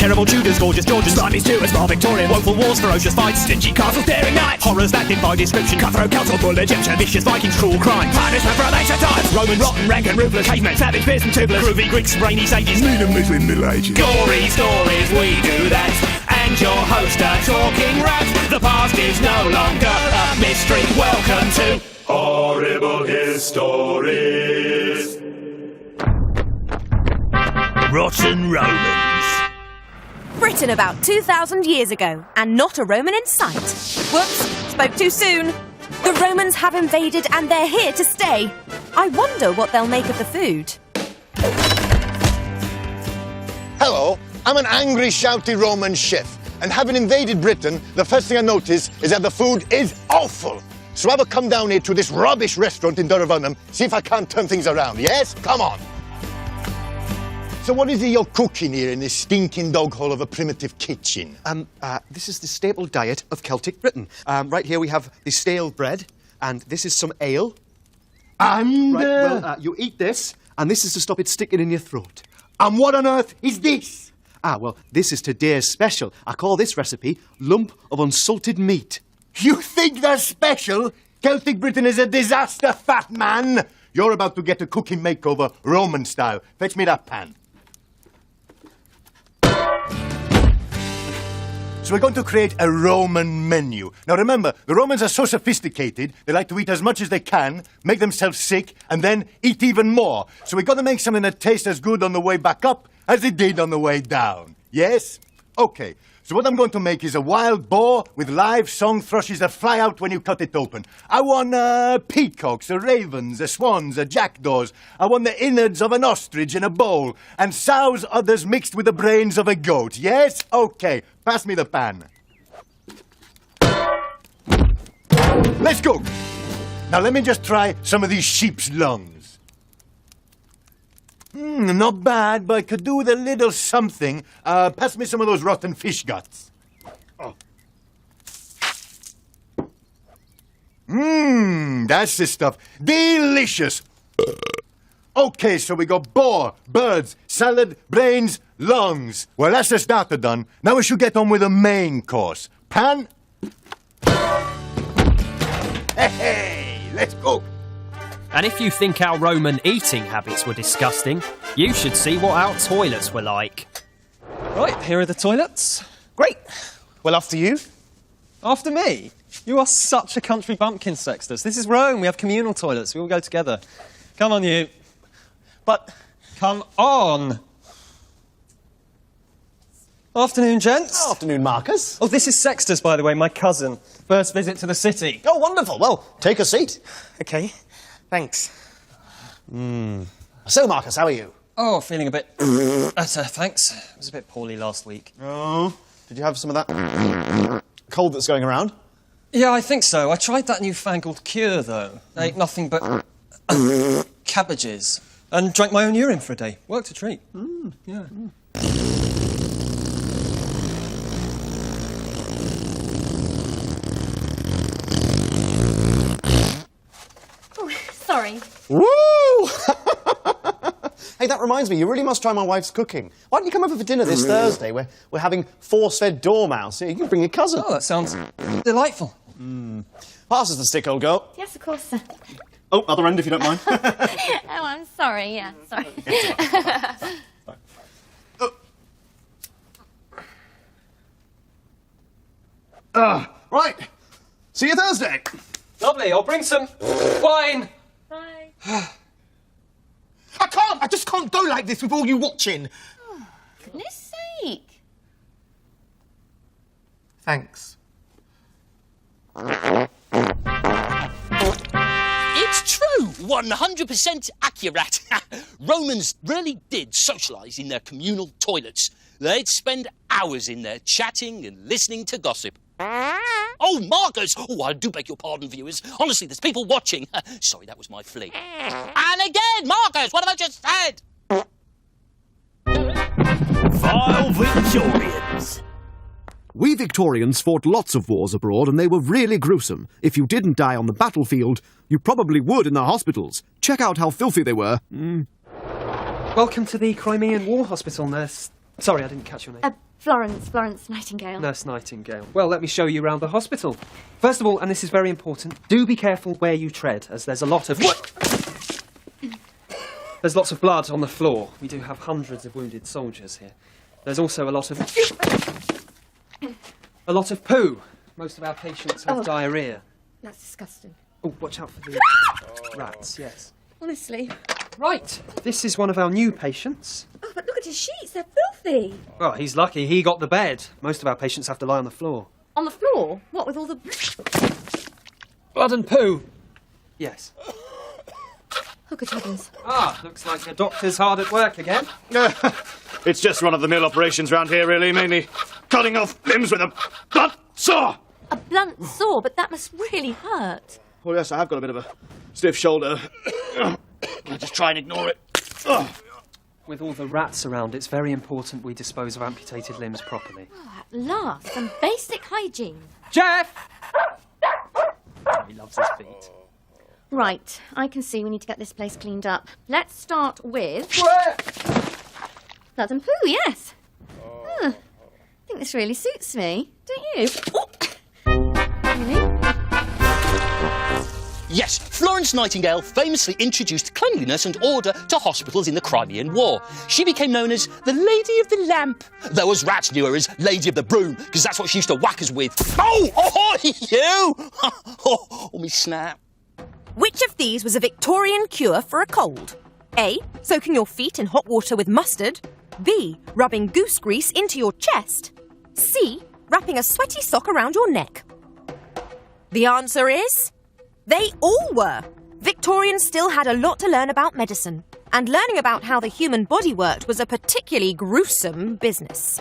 Terrible Tudors, gorgeous Georgians, slimy Stuarts, bar Victorian, woeful wars, ferocious fights, stingy castles, daring knights, horrors that defy description, cutthroat council, bull Egyptian, vicious Vikings, cruel crime, punishment from ancient times, Roman rotten, rank and ruthless cavemen, savage bears and tubulars, groovy Greeks, rainy sages, mean and middling Middle Ages. Gory stories, we do that. And your host, a talking rat. The past is no longer a mystery. Welcome to Horrible Histories. Rotten Romans. Britain about 2,000 years ago, and not a Roman in sight. Whoops, spoke too soon. The Romans have invaded and they're here to stay. I wonder what they'll make of the food. Hello, I'm an angry, shouty Roman chef. And having invaded Britain, the first thing I notice is that the food is awful. So I will come down here to this rubbish restaurant in Durham, see if I can't turn things around, yes? Come on. So what is it you're cooking here in this stinking dog hole of a primitive kitchen? This is the staple diet of Celtic Britain. Right here we have the stale bread, and this is some ale. And... Right, well, you eat this, and this is to stop it sticking in your throat. And what on earth is this? Well, this is today's special. I call this recipe lump of unsalted meat. You think that's special? Celtic Britain is a disaster, fat man. You're about to get a cooking makeover, Roman style. Fetch me that pan. So we're going to create a Roman menu. Now remember, the Romans are so sophisticated, they like to eat as much as they can, make themselves sick, and then eat even more. So we've got to make something that tastes as good on the way back up as it did on the way down. Yes? Okay. So what I'm going to make is a wild boar with live song thrushes that fly out when you cut it open. I want peacocks, ravens, swans, jackdaws. I want the innards of an ostrich in a bowl. And sows others mixed with the brains of a goat. Yes? Okay. Pass me the pan. Let's go. Now let me just try some of these sheep's lungs. Not bad, but I could do with a little something. Pass me some of those rotten fish guts. That's the stuff. Delicious. Okay, so we got boar, birds, salad, brains, lungs. Well, that's the starter done. Now we should get on with the main course. Pan. Hey, let's go. And if you think our Roman eating habits were disgusting, you should see what our toilets were like. Right, here are the toilets. Great. Well, after you. After me? You are such a country bumpkin, Sextus. This is Rome. We have communal toilets. We all go together. Come on, you. But... Come on. Afternoon, gents. Afternoon, Marcus. Oh, this is Sextus, by the way, my cousin. First visit to the city. Oh, wonderful. Well, take a seat. OK. Thanks. So, Marcus, how are you? Oh, feeling a bit better, thanks. I was a bit poorly last week. Oh, did you have some of that cold that's going around? Yeah, I think so. I tried that newfangled cure, though. I ate nothing but cabbages and drank my own urine for a day. Worked a treat. Yeah. Sorry. Woo! Hey, that reminds me, you really must try my wife's cooking. Why don't you come over for dinner this Thursday? We're having force-fed dormouse. You can bring your cousin. Oh, that sounds delightful. Pass us the stick, old girl. Yes, of course. Oh, other end, if you don't mind. Oh, I'm sorry, yeah, sorry. Right. See you Thursday. Lovely, I'll bring some wine. Bye. I just can't go like this with all you watching. Oh, goodness sake. Thanks. It's true, 100% accurate. Romans really did socialise in their communal toilets. They'd spend hours in there chatting and listening to gossip. Oh, Marcus! Oh, I do beg your pardon, viewers. Honestly, there's people watching. Sorry, that was my flea. And again, Marcus, what have I just said? Vile Victorians. We Victorians fought lots of wars abroad and they were really gruesome. If you didn't die on the battlefield, you probably would in the hospitals. Check out how filthy they were. Welcome to the Crimean War Hospital, nurse. Sorry, I didn't catch your name. Florence Nightingale. Nurse Nightingale. Well, let me show you around the hospital. First of all, and this is very important, do be careful where you tread, as there's a lot of... There's lots of blood on the floor. We do have hundreds of wounded soldiers here. There's also a lot of poo. Most of our patients have diarrhea. That's disgusting. Oh, watch out for the rats, yes. Honestly. Right, this is one of our new patients. Oh, but look at his sheets, they're filthy. Well, he's lucky. He got the bed. Most of our patients have to lie on the floor. On the floor? What, with all the... Blood and poo. Yes. Look at others. Ah, looks like the doctor's hard at work again. It's just run-of-the-mill operations round here, really, mainly cutting off limbs with a blunt saw. A blunt saw, but that must really hurt. Oh, yes, I have got a bit of a stiff shoulder. I just try and ignore it. With all the rats around, it's very important we dispose of amputated limbs properly. Oh, at last, some basic hygiene. Jeff! He loves his feet. Right, I can see we need to get this place cleaned up. Let's start with... Blood and poo, yes. I think this really suits me, don't you? Really? Yes, Florence Nightingale famously introduced cleanliness and order to hospitals in the Crimean War. She became known as the Lady of the Lamp. Though us rats knew her as Lady of the Broom, because that's what she used to whack us with. Oh, you! Oh, me snap. Which of these was a Victorian cure for a cold? A. Soaking your feet in hot water with mustard. B. Rubbing goose grease into your chest. C. Wrapping a sweaty sock around your neck. The answer is... they all were. Victorians still had a lot to learn about medicine, and learning about how the human body worked was a particularly gruesome business.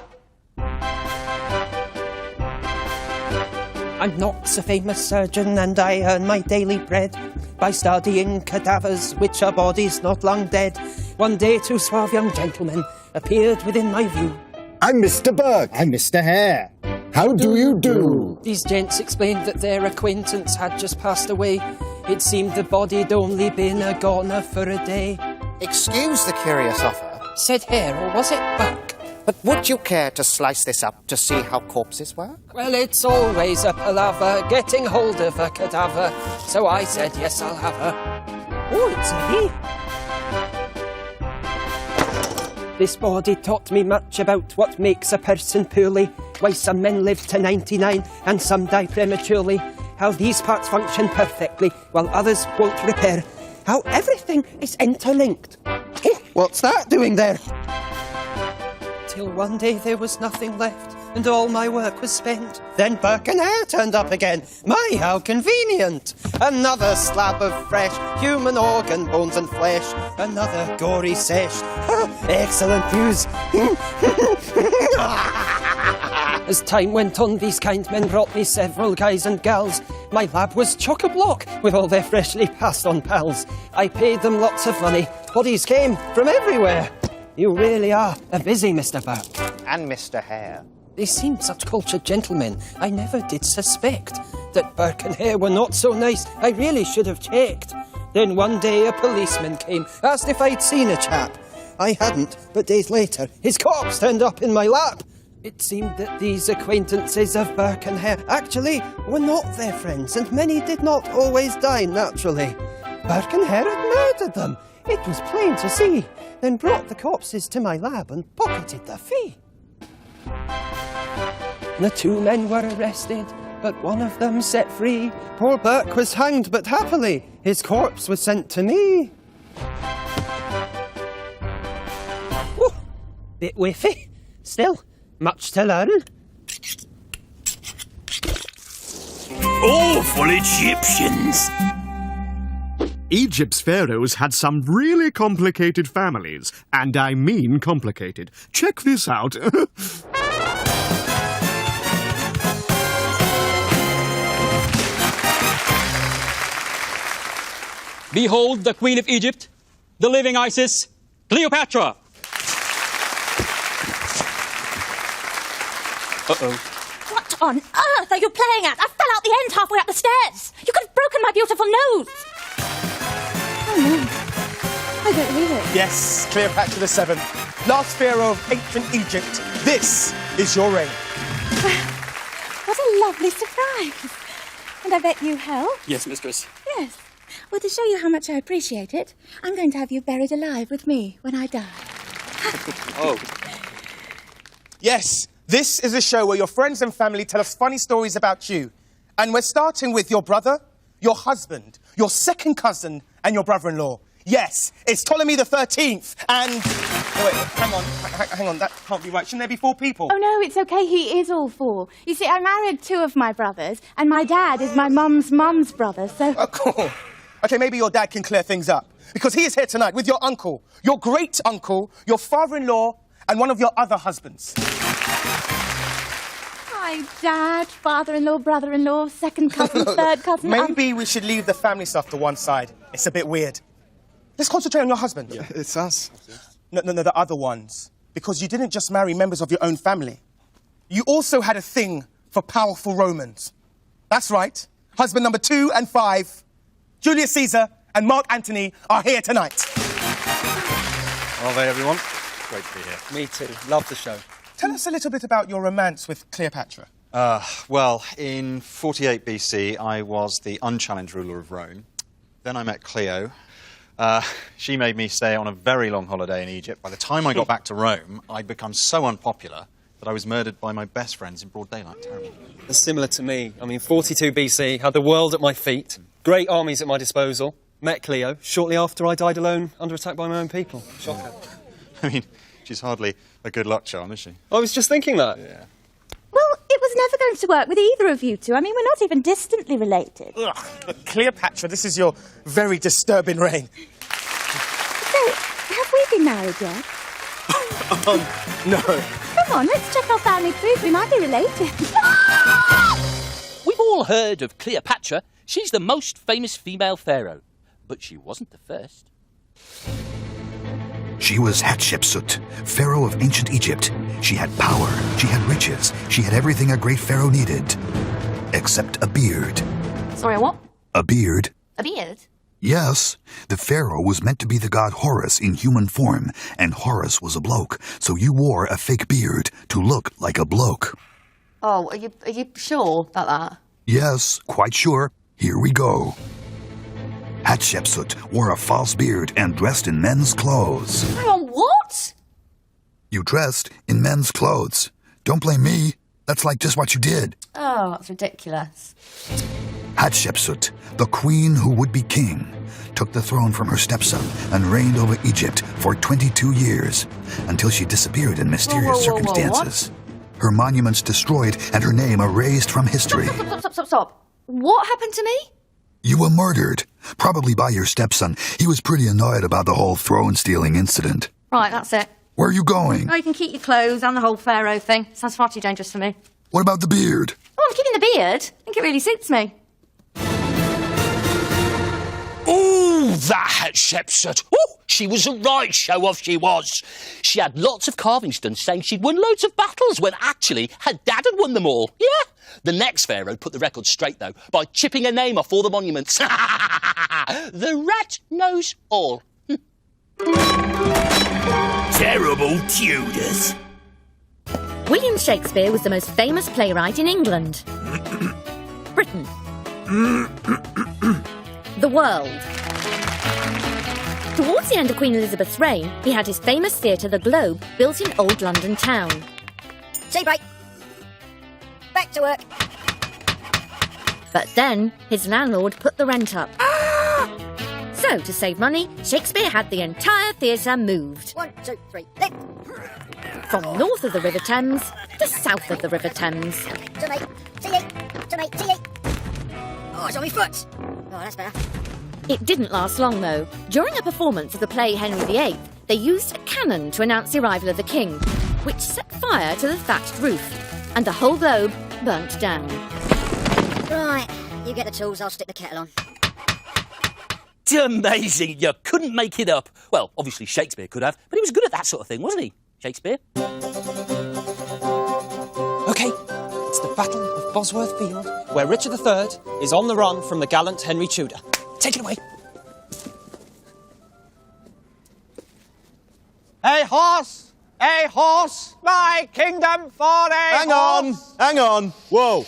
I'm not a famous surgeon, and I earn my daily bread by studying cadavers which are bodies not long dead. One day two suave young gentlemen appeared within my view. I'm Mr. Burke. I'm Mr. Hare. How do you do? These gents explained that their acquaintance had just passed away. It seemed the body'd only been a goner for a day. Excuse the curious offer, Said Hare, or was it Burke? but would you care to slice this up to see how corpses work? Well, it's always a palaver getting hold of a cadaver, so I said yes, I'll have her. Oh, it's me. This body taught me much about what makes a person poorly, why some men live to 99 and some die prematurely, how these parts function perfectly while others won't repair, how everything is interlinked. Oh, what's that doing there? Till one day there was nothing left, and all my work was spent. Then Burke and Hare turned up again. My, how convenient! Another slab of fresh human organ, bones and flesh. Another gory sesh. Excellent news. As time went on, these kind men brought me several guys and gals. My lab was chock-a-block with all their freshly passed-on pals. I paid them lots of money. Bodies came from everywhere. You really are a busy Mr. Burke. And Mr. Hare. They seemed such cultured gentlemen. I never did suspect that Burke and Hare were not so nice. I really should have checked. Then one day a policeman came, asked if I'd seen a chap. I hadn't, but days later, his corpse turned up in my lap. It seemed that these acquaintances of Burke and Hare actually were not their friends, and many did not always die naturally. Burke and Hare had murdered them. It was plain to see. Then brought the corpses to my lab and pocketed the fee. The two men were arrested, but one of them set free. Poor Burke was hanged, but happily his corpse was sent to me. Whew, bit whiffy. Still, much to learn. Awful Egyptians! Egypt's pharaohs had some really complicated families, and I mean complicated. Check this out. Behold the Queen of Egypt, the living Isis, Cleopatra. Uh-oh. What on earth are you playing at? I fell out the end halfway up the stairs. You could have broken my beautiful nose. Oh, no. I don't believe it. Yes, Cleopatra the Seventh. last pharaoh of ancient Egypt, this is your reign. What a lovely surprise. And I bet you help. Yes, mistress. Yes. Well, to show you how much I appreciate it, I'm going to have you buried alive with me when I die. Oh. Yes, this is a show where your friends and family tell us funny stories about you. And we're starting with your brother, your husband, your second cousin, and your brother-in-law. Yes, it's Ptolemy the 13th, and... Oh, wait, hang on, that can't be right. Shouldn't there be 4 people? Oh, no, it's okay. He is all 4. You see, I married 2 of my brothers, and my dad is my mum's brother, so... Oh, cool. OK, maybe your dad can clear things up. Because he is here tonight with your uncle, your great-uncle, your father-in-law, and one of your other husbands. Hi, Dad, father-in-law, brother-in-law, second cousin, third cousin... Maybe we should leave the family stuff to one side. It's a bit weird. Let's concentrate on your husband. Yeah, it's us. No, the other ones. Because you didn't just marry members of your own family. You also had a thing for powerful Romans. That's right. Husband number 2 and 5, Julius Caesar and Mark Antony are here tonight. Are they, everyone? Great to be here. Me too. Love the show. Tell us a little bit about your romance with Cleopatra. Well, in 48 BC, I was the unchallenged ruler of Rome. Then I met Cleo. She made me stay on a very long holiday in Egypt. By the time I got back to Rome, I'd become so unpopular that I was murdered by my best friends in broad daylight. Terrible. That's similar to me. I mean, 42 BC, had the world at my feet, great armies at my disposal, met Cleo shortly after I died alone under attack by my own people. Shocker. I mean, she's hardly a good luck charm, is she? I was just thinking that. Yeah. Well, it was never going to work with either of you two. I mean, we're not even distantly related. Ugh, but Cleopatra, this is your very disturbing reign. So, have we been married yet? No. Come on, let's check our family proof. We might be related. We've all heard of Cleopatra. She's the most famous female pharaoh. But she wasn't the first. She was Hatshepsut, pharaoh of ancient Egypt. She had power, she had riches, she had everything a great pharaoh needed. Except a beard. Sorry, what? A beard. A beard? Yes, the pharaoh was meant to be the god Horus in human form, and Horus was a bloke, so you wore a fake beard to look like a bloke. Oh, are you sure about that? Yes, quite sure. Here we go. Hatshepsut wore a false beard and dressed in men's clothes. Hang on, what? You dressed in men's clothes. Don't blame me. That's like just what you did. Oh, that's ridiculous. Hatshepsut, the queen who would be king, took the throne from her stepson and reigned over Egypt for 22 years, until she disappeared in mysterious circumstances. Her monuments destroyed and her name erased from history. Stop. What happened to me? You were murdered, probably by your stepson. He was pretty annoyed about the whole throne-stealing incident. Right, that's it. Where are you going? Oh, you can keep your clothes and the whole pharaoh thing. Sounds far too dangerous for me. What about the beard? Oh, I'm keeping the beard. I think it really suits me. Ooh, that Hatshepsut. Ooh, she was a right show-off, she was. She had lots of carvings done saying she'd won loads of battles when actually her dad had won them all. Yeah. The next pharaoh put the record straight, though, by chipping her name off all the monuments. The rat knows all. Terrible Tudors. William Shakespeare was the most famous playwright in England. Britain. The world. Towards the end of Queen Elizabeth's reign, he had his famous theatre, The Globe, built in Old London town. Tea break. Back to work. But then, his landlord put the rent up. So, to save money, Shakespeare had the entire theatre moved. 1, 2, 3, left. From north of the River Thames to south of the River Thames. Tonight, T8. Oh, it's on my foot. Oh, that's better. It didn't last long, though. During a performance of the play Henry VIII, they used a cannon to announce the arrival of the king, which set fire to the thatched roof, and the whole globe burnt down. Right, you get the tools, I'll stick the kettle on. Amazing, you couldn't make it up. Well, obviously Shakespeare could have, but he was good at that sort of thing, wasn't he, Shakespeare? OK, it's the Battle of Bosworth Field, where Richard III is on the run from the gallant Henry Tudor. Take it away. Hey, horse! A horse, my kingdom for a Hang on. Whoa.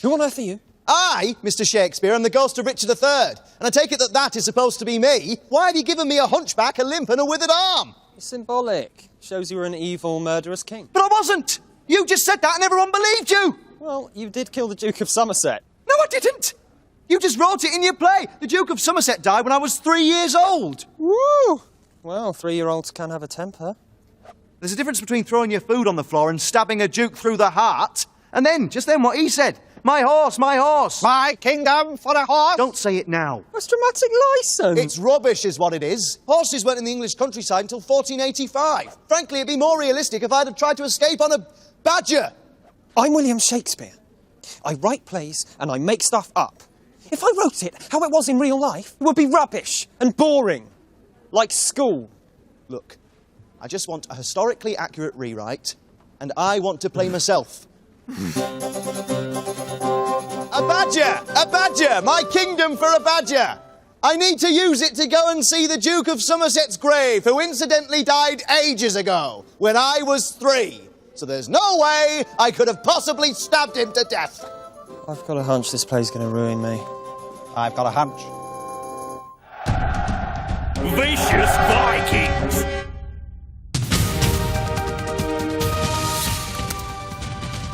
Who on earth are you? I, Mr. Shakespeare, am the ghost of Richard III, and I take it that that is supposed to be me. Why have you given me a hunchback, a limp, and a withered arm? It's symbolic. Shows you were an evil, murderous king. But I wasn't! You just said that and everyone believed you! Well, you did kill the Duke of Somerset. No, I didn't! You just wrote it in your play. The Duke of Somerset died when I was 3 years old. Woo! Well, 3-year-olds can have a temper. There's a difference between throwing your food on the floor and stabbing a duke through the heart. And then, just then, what he said. My horse, my horse. My kingdom for a horse. Don't say it now. That's dramatic license. It's rubbish is what it is. Horses weren't in the English countryside until 1485. Frankly, it'd be more realistic if I'd have tried to escape on a badger. I'm William Shakespeare. I write plays and I make stuff up. If I wrote it how it was in real life, it would be rubbish and boring. Like school. Look, I just want a historically accurate rewrite, and I want to play myself. A badger! A badger! My kingdom for a badger! I need to use it to go and see the Duke of Somerset's grave, who incidentally died ages ago, when I was 3. So there's no way I could have possibly stabbed him to death. I've got a hunch this play's going to ruin me. I've got a hunch. Vicious Vikings!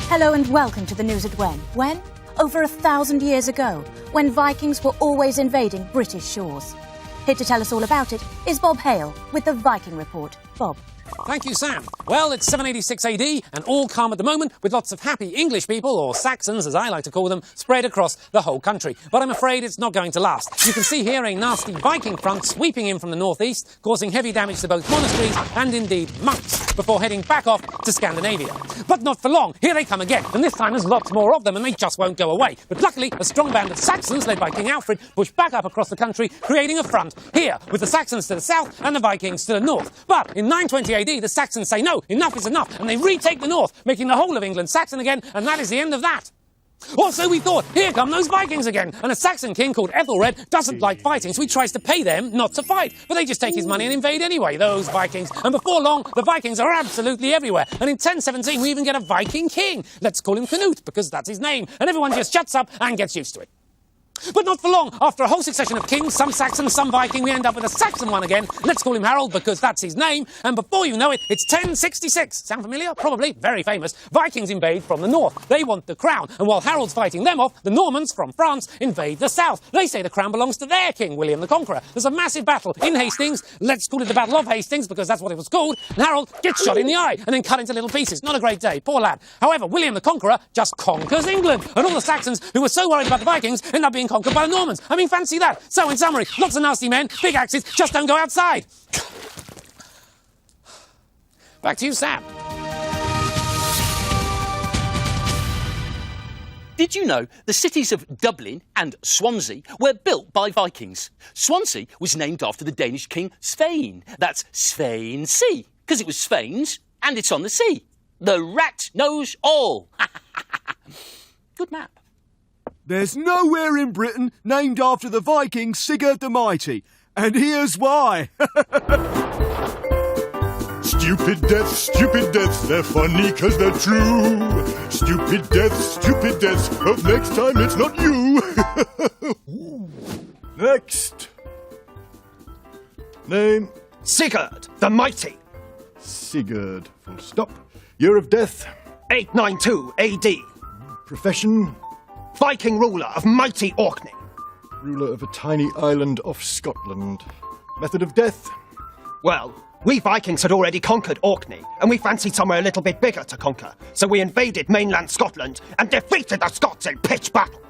Hello and welcome to the news at when. When? Over 1,000 years ago, when Vikings were always invading British shores. Here to tell us all about it is Bob Hale with the Viking Report. Bob. Thank you, Sam. Well, it's 786 AD and all calm at the moment, with lots of happy English people, or Saxons as I like to call them, spread across the whole country. But I'm afraid it's not going to last. You can see here a nasty Viking front sweeping in from the northeast, causing heavy damage to both monasteries and indeed monks, before heading back off to Scandinavia. But not for long. Here they come again, and this time there's lots more of them, and they just won't go away. But luckily, a strong band of Saxons, led by King Alfred, pushed back up across the country, creating a front here, with the Saxons to the south and the Vikings to the north. But in 920 AD, the Saxons say no, enough is enough, and they retake the north, making the whole of England Saxon again, and that is the end of that. Or so we thought. Here come those Vikings again, and a Saxon king called Ethelred doesn't like fighting, so he tries to pay them not to fight. But they just take his money and invade anyway, those Vikings. And before long, the Vikings are absolutely everywhere. And in 1017, we even get a Viking king. Let's call him Canute, because that's his name. And everyone just shuts up and gets used to it. But not for long. After a whole succession of kings, some Saxon, some Viking, we end up with a Saxon one again. Let's call him Harold, because that's his name. And before you know it, it's 1066. Sound familiar? Probably. Very famous. Vikings invade from the north. They want the crown. And while Harold's fighting them off, the Normans from France invade the south. They say the crown belongs to their king, William the Conqueror. There's a massive battle in Hastings. Let's call it the Battle of Hastings, because that's what it was called. And Harold gets shot in the eye and then cut into little pieces. Not a great day. Poor lad. However, William the Conqueror just conquers England. And all the Saxons, who were so worried about the Vikings, end up being conquered by the Normans. I mean, fancy that. So, in summary, lots of nasty men, big axes, just don't go outside. Back to you, Sam. Did you know the cities of Dublin and Swansea were built by Vikings? Swansea was named after the Danish king Svein. That's Svein Sea, because it was Svein's and it's on the sea. The rat knows all. Good map. There's nowhere in Britain named after the Viking Sigurd the Mighty, and here's why. Stupid deaths, they're funny 'cause they're true. Stupid deaths, hope next time it's not you. Next. Name? Sigurd the Mighty. Sigurd, full stop. Year of death? 892 AD. Profession? Viking ruler of mighty Orkney. Ruler of a tiny island off Scotland. Method of death? Well, we Vikings had already conquered Orkney, and we fancied somewhere a little bit bigger to conquer, so we invaded mainland Scotland and defeated the Scots in pitched battle.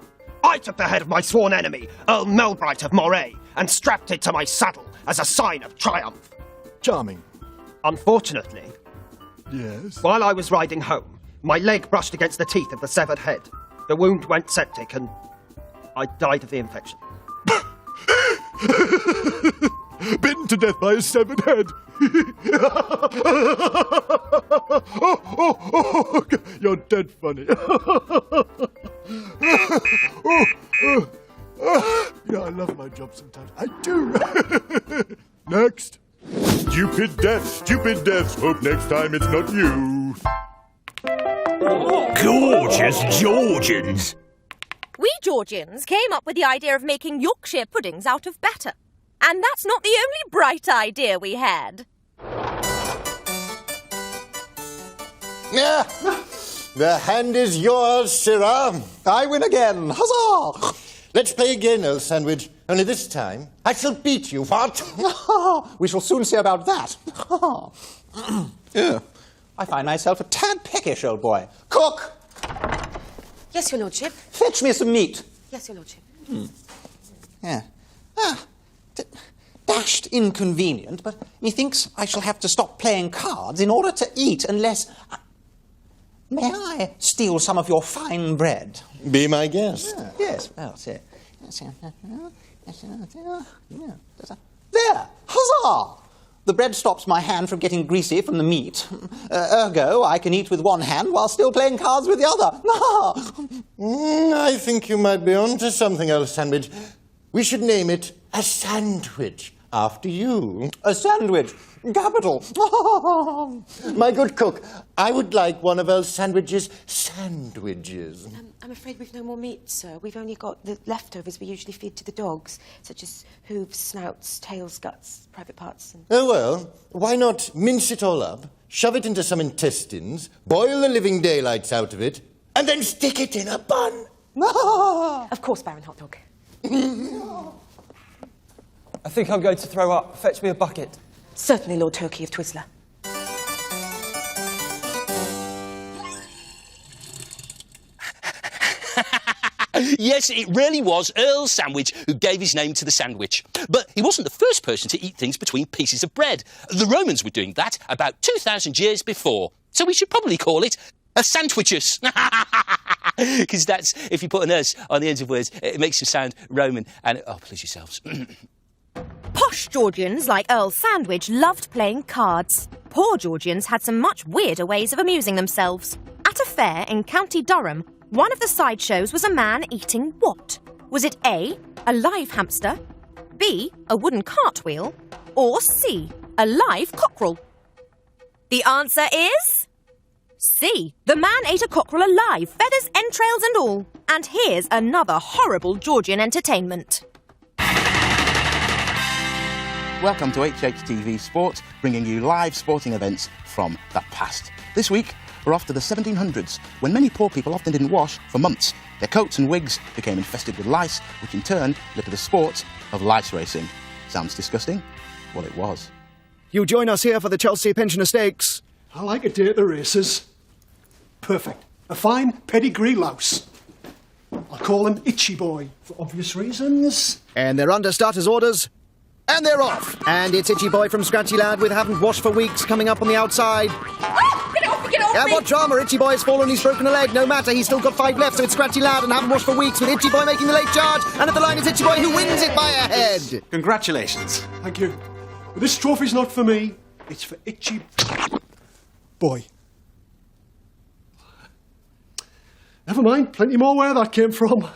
I took the head of my sworn enemy, Earl Melbright of Moray, and strapped it to my saddle as a sign of triumph. Charming. Unfortunately, yes, while I was riding home, my leg brushed against the teeth of the severed head. The wound went septic and I died of the infection. Bitten to death by a severed head. You're dead funny. Yeah, I love my job sometimes. I do. Next. Stupid deaths. Hope next time it's not you. Gorgeous Georgians. We Georgians came up with the idea of making Yorkshire puddings out of batter. And that's not the only bright idea we had. Yeah. The hand is yours, Sirrah. I win again. Huzzah! Let's play again, old sandwich. Only this time, I shall beat you, what? We shall soon see about that. Yeah. I find myself a tad peckish, old boy. Cook! Yes, your lordship. Fetch me some meat. Yes, your lordship. Yeah. Dashed inconvenient, but methinks I shall have to stop playing cards in order to eat unless... May I steal some of your fine bread? Be my guest. Yes, well, see. There! Huzzah! The bread stops my hand from getting greasy from the meat. Ergo, I can eat with one hand while still playing cards with the other. I think you might be on to something else, sandwich. We should name it a sandwich after you. A sandwich? Capital. My good cook, I would like one of those sandwiches' sandwiches. I'm afraid we've no more meat, sir. We've only got the leftovers we usually feed to the dogs, such as hooves, snouts, tails, guts, private parts. Oh, well, why not mince it all up, shove it into some intestines, boil the living daylights out of it, and then stick it in a bun? Of course, Baron Hot Dog. I think I'm going to throw up. Fetch me a bucket. Certainly, Lord Turkey of Twizzler. Yes, it really was Earl Sandwich who gave his name to the sandwich. But he wasn't the first person to eat things between pieces of bread. The Romans were doing that about 2,000 years before. So we should probably call it a sandwichus. Because that's, if you put an us on the ends of words, it makes them sound Roman. And, oh, please yourselves. Posh Georgians like Earl Sandwich loved playing cards. Poor Georgians had some much weirder ways of amusing themselves. At a fair in County Durham, one of the sideshows was a man eating what? Was it A, a live hamster, B, a wooden cartwheel, or C, a live cockerel? The answer is... C. The man ate a cockerel alive, feathers, entrails and all. And here's another horrible Georgian entertainment. Welcome to HHTV Sport, bringing you live sporting events from the past. This week, we're off to the 1700s, when many poor people often didn't wash for months. Their coats and wigs became infested with lice, which in turn led to the sport of lice racing. Sounds disgusting? Well, it was. You join us here for the Chelsea Pensioner Stakes. I like a day at the races. Perfect. A fine pedigree louse. I'll call him Itchy Boy, for obvious reasons. And they're under starters' orders. And they're off. And it's Itchy Boy from Scratchy Lad with haven't washed for weeks coming up on the outside. Oh, get off me, get off me! What drama? Itchy Boy has fallen, he's broken a leg. No matter, he's still got 5 left, so it's Scratchy Lad and haven't washed for weeks with Itchy Boy making the late charge. And at the line, it's Itchy Boy who wins it by a head. Congratulations. Thank you. But this trophy's not for me. It's for Itchy Boy. Never mind, plenty more where that came from.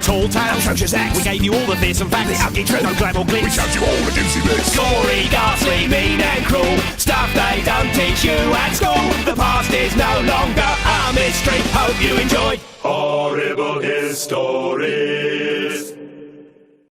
Tall tale, atrocious acts. We gave you all the fearsome facts. The ugly truth, no glamour glitz. We showed you all the juicy bits. Gory, ghastly, mean and cruel. Stuff they don't teach you at school. The past is no longer a mystery. Hope you enjoyed. Horrible history.